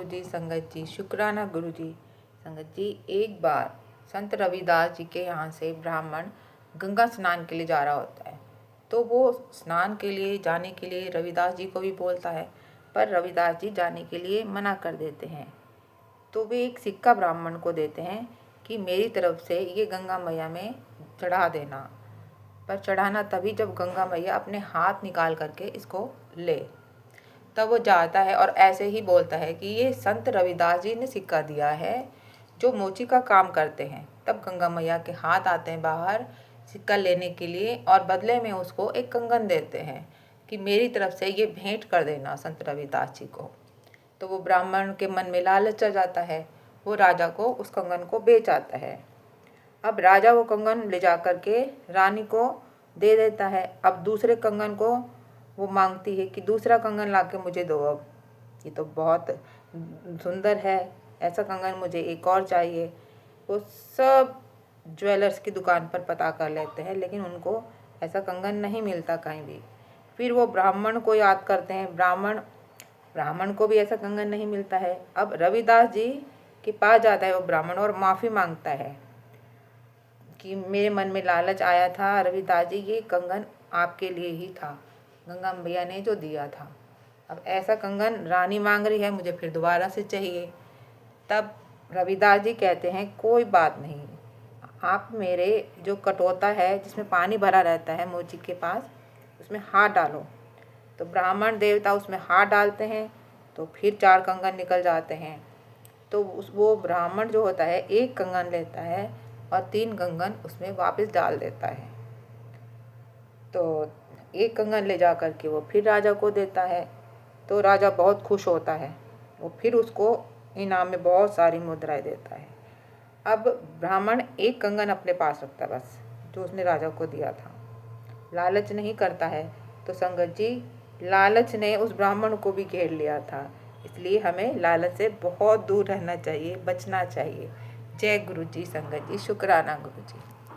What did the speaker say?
जी संगत जी, शुक्राना गुरु जी। संगत जी, एक बार संत रविदास जी के यहाँ से ब्राह्मण गंगा स्नान के लिए जा रहा होता है। तो वो स्नान के लिए जाने के लिए रविदास जी को भी बोलता है, पर रविदास जी जाने के लिए मना कर देते हैं। तो वे एक सिक्का ब्राह्मण को देते हैं कि मेरी तरफ से ये गंगा मैया में चढ़ा देना। पर चढ़ाना तभी जब गंगा मैया अपने हाथ निकाल करके इसको ले। तब वो जाता है और ऐसे ही बोलता है कि ये संत रविदास जी ने सिक्का दिया है, जो मोची का काम करते हैं। तब गंगा मैया के हाथ आते हैं बाहर सिक्का लेने के लिए और बदले में उसको एक कंगन देते हैं कि मेरी तरफ से ये भेंट कर देना संत रविदास जी को। तो वो ब्राह्मण के मन में लालच आ जाता है, वो राजा को उस कंगन को बेच आता है। अब राजा वो कंगन ले जा कर के रानी को दे देता है। अब दूसरे कंगन को वो मांगती है कि दूसरा कंगन ला के मुझे दो, अब ये तो बहुत सुंदर है, ऐसा कंगन मुझे एक और चाहिए। वो सब ज्वेलर्स की दुकान पर पता कर लेते हैं, लेकिन उनको ऐसा कंगन नहीं मिलता कहीं भी। फिर वो ब्राह्मण को याद करते हैं, ब्राह्मण को भी ऐसा कंगन नहीं मिलता है। अब रविदास जी के पास जाता है वो ब्राह्मण और माफ़ी मांगता है कि मेरे मन में लालच आया था रविदास जी, ये कंगन आपके लिए ही था, गंगा मैया ने जो दिया था। अब ऐसा कंगन रानी मांग रही है, मुझे फिर दोबारा से चाहिए। तब रविदास जी कहते हैं कोई बात नहीं, आप मेरे जो कटोता है जिसमें पानी भरा रहता है मोची के पास, उसमें हाथ डालो। तो ब्राह्मण देवता उसमें हाथ डालते हैं तो फिर 4 कंगन निकल जाते हैं। तो वो ब्राह्मण जो होता है एक कंगन लेता है और 3 कंगन उसमें वापस डाल देता है। तो एक कंगन ले जा कर के वो फिर राजा को देता है। तो राजा बहुत खुश होता है, वो फिर उसको इनाम में बहुत सारी मुद्राएं देता है। अब ब्राह्मण एक कंगन अपने पास रखता है बस, जो उसने राजा को दिया था, लालच नहीं करता है। तो संगत जी, लालच ने उस ब्राह्मण को भी घेर लिया था, इसलिए हमें लालच से बहुत दूर रहना चाहिए, बचना चाहिए। जय गुरु जी संगत जी, शुक्राना गुरु जी।